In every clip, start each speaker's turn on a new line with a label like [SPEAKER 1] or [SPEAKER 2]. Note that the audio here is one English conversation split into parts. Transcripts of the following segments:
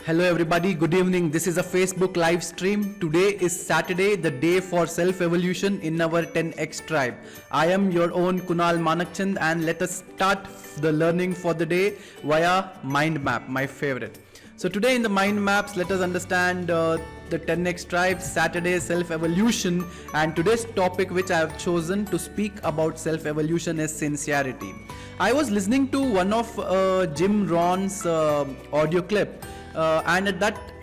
[SPEAKER 1] Hello everybody, good evening. This is a Facebook live stream. Today is Saturday, the day for self-evolution in our 10x tribe. I am your own Kunal Manakchand and let us start the learning for the day via mind map, my favorite. So today in the mind maps, let us understand the 10x tribe, Saturday self-evolution, and today's topic which I have chosen to speak about self-evolution is sincerity. I was listening to one of Jim Rohn's audio clip. And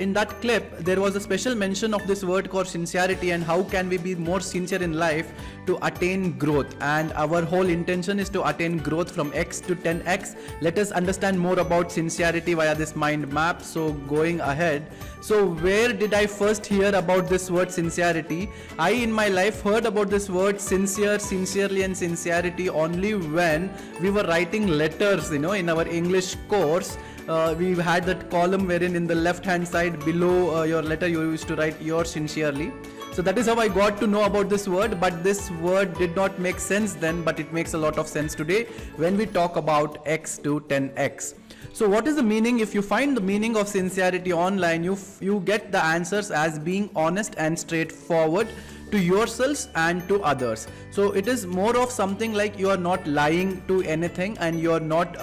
[SPEAKER 1] in that clip there was a special mention of this word called sincerity and how can we be more sincere in life to attain growth, and our whole intention is to attain growth from X to 10x. Let us understand more about sincerity via this mind map. So going ahead, so where did I first hear about this word sincerity? I in my life heard about this word sincere, sincerely and sincerity only when we were writing letters, in our English course. We had that column wherein in the left hand side below your letter you used to write yours sincerely. So that is how I got to know about this word, but this word did not make sense then, but it makes a lot of sense today when we talk about X to 10x. So what is the meaning? If you find the meaning of sincerity online, you get the answers as being honest and straightforward to yourselves and to others. So it is more of something like you are not lying to anything and you are not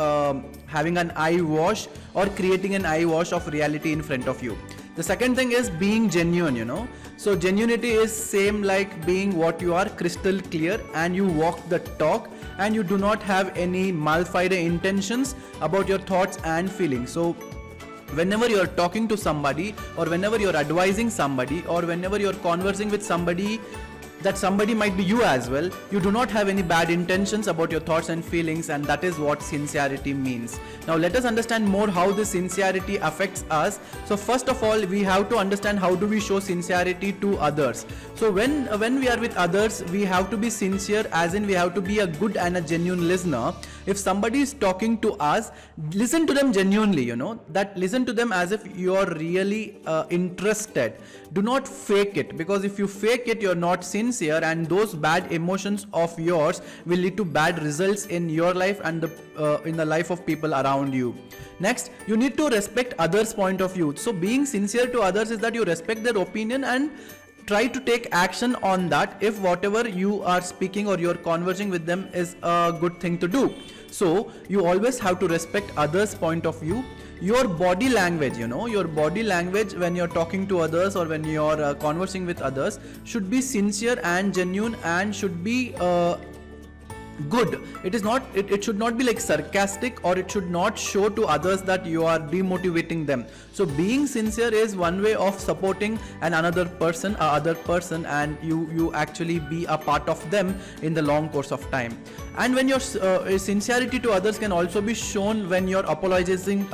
[SPEAKER 1] having an eyewash or creating an eyewash of reality in front of you. The second thing is being genuine, So genuinity is same like being what you are, crystal clear, and you walk the talk and you do not have any malfide intentions about your thoughts and feelings. So whenever you're talking to somebody or whenever you're advising somebody or whenever you're conversing with somebody, that somebody might be you as well, you do not have any bad intentions about your thoughts and feelings, and that is what sincerity means. Now let us understand more how this sincerity affects us. So first of all, we have to understand how do we show sincerity to others. So when we are with others, we have to be sincere, as in we have to be a good and a genuine listener. If somebody is talking to us, listen to them genuinely, that listen to them as if you are really interested. Do not fake it, because if you fake it, you're not sincere, and those bad emotions of yours will lead to bad results in your life and in the life of people around you. Next, you need to respect others' point of view. So being sincere to others is that you respect their opinion and try to take action on that if whatever you are speaking or you're conversing with them is a good thing to do. So you always have to respect others' point of view. Your body language, your body language when you're talking to others or when you're conversing with others should be sincere and genuine and should be good. It should not be like sarcastic, or it should not show to others that you are demotivating them. So being sincere is one way of supporting other person, and you actually be a part of them in the long course of time. And when your sincerity to others can also be shown when you're apologizing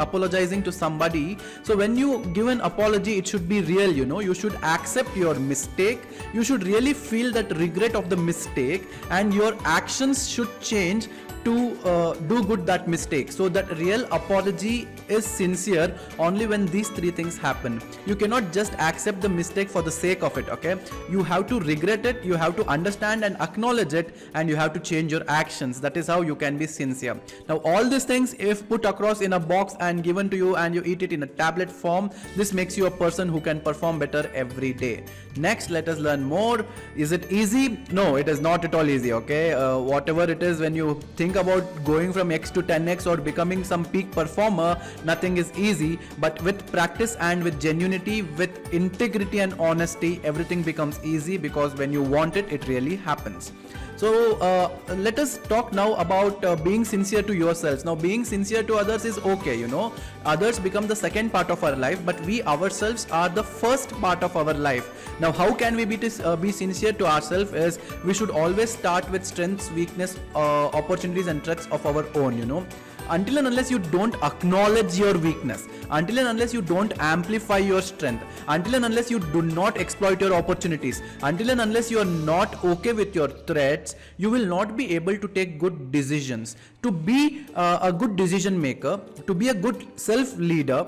[SPEAKER 1] to somebody. So when you give an apology, it should be real, you should accept your mistake. You should really feel that regret of the mistake, and your actions should change to do good that mistake. So that real apology is sincere only when these three things happen. You cannot just accept the mistake for the sake of it, okay? You have to regret it, you have to understand and acknowledge it, and you have to change your actions. That is how you can be sincere. Now all these things, if put across in a box and given to you and you eat it in a tablet form, this makes you a person who can perform better every day. Next, let us learn more. Is it easy? No, it is not at all easy, okay? Whatever it is, when you think about going from X to 10x or becoming some peak performer, nothing is easy, but with practice and with genuinity, with integrity and honesty, everything becomes easy, because when you want it, it really happens. So let us talk now about being sincere to yourselves. Now being sincere to others is okay, others become the second part of our life, but we ourselves are the first part of our life. Now how can we be sincere to ourselves is we should always start with strengths, weakness, opportunities and threats of our own, Until and unless you don't acknowledge your weakness, until and unless you don't amplify your strength, until and unless you do not exploit your opportunities, until and unless you are not okay with your threats, you will not be able to take good decisions. To be a good decision maker, to be a good self leader,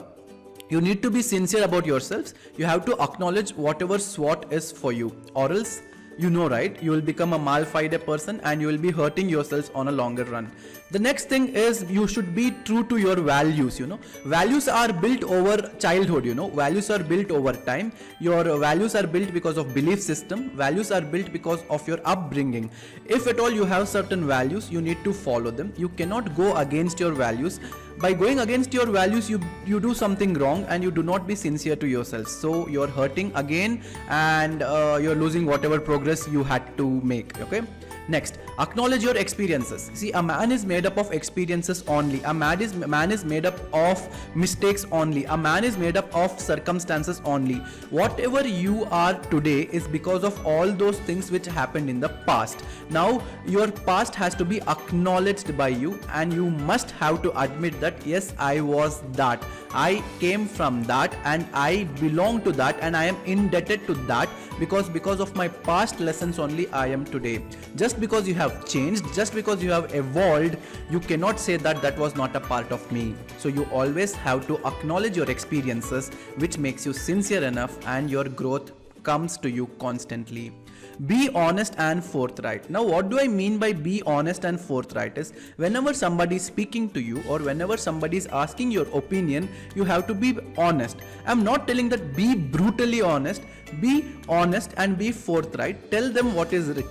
[SPEAKER 1] you need to be sincere about yourselves. You have to acknowledge whatever SWOT is for you, or else you know, right? You will become a mal-fide person and you will be hurting yourselves on a longer run. The next thing is you should be true to your values. Values are built over childhood. Values are built over time. Your values are built because of belief system. Values are built because of your upbringing. If at all you have certain values, you need to follow them. You cannot go against your values. By going against your values, you do something wrong and you do not be sincere to yourself. So you're hurting again and you're losing whatever progress you had to make. Okay. Next, acknowledge your experiences. See, a man is made up of experiences only. A man is made up of mistakes only. A man is made up of circumstances only. Whatever you are today is because of all those things which happened in the past. Now, your past has to be acknowledged by you, and you must have to admit that yes, I was that. I came from that and I belong to that and I am indebted to that because of my past lessons only I am today. Just because you have changed, just because you have evolved, you cannot say that that was not a part of me. So you always have to acknowledge your experiences, which makes you sincere enough and your growth comes to you constantly. Be honest and forthright. Now, what do I mean by be honest and forthright is whenever somebody is speaking to you or whenever somebody is asking your opinion, you have to be honest. I'm not telling that be brutally honest. Be honest and be forthright. Tell them what is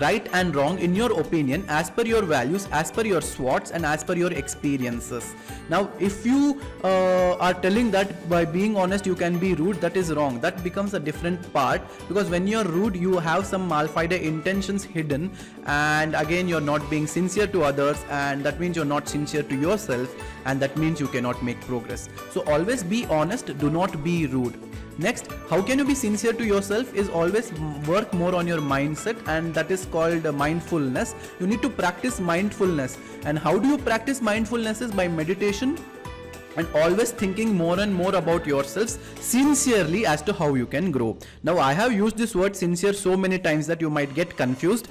[SPEAKER 1] right and wrong in your opinion, as per your values, as per your SWOTs, and as per your experiences. Now, if you are telling that by being honest you can be rude, that is wrong. That becomes a different part, because when you're rude you have some malfide intentions hidden, and again you're not being sincere to others, and that means you're not sincere to yourself, and that means you cannot make progress. So always be honest, do not be rude. Next, how can you be sincere to yourself is always work more on your mindset, and that is called mindfulness. You need to practice mindfulness. And how do you practice mindfulness is by meditation and always thinking more and more about yourselves sincerely as to how you can grow. Now, I have used this word sincere so many times that you might get confused.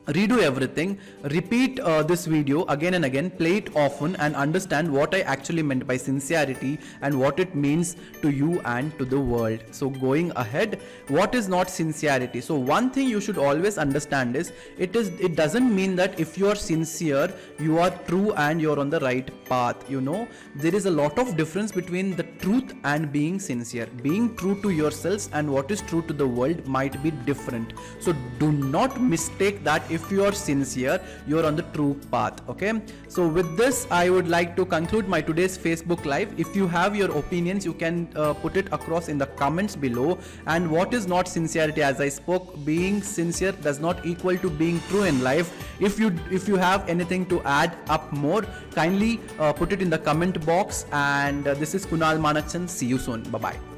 [SPEAKER 1] Redo everything, repeat this video again and again, play it often, and understand what I actually meant by sincerity and what it means to you and to the world. So going ahead, what is not sincerity? So one thing you should always understand is it doesn't mean that if you are sincere you are true and you're on the right path. There is a lot of difference between the truth and being sincere. Being true to yourselves and what is true to the world might be different. So do not mistake that. If you are sincere, you are on the true path. Okay, so with this I would like to conclude my today's Facebook live. If you have your opinions, you can put it across in the comments below. And what is not sincerity? As I spoke, being sincere does not equal to being true in life. If you have anything to add up more, kindly put it in the comment box. And this is Kunal Manakchand. See you soon. Bye bye.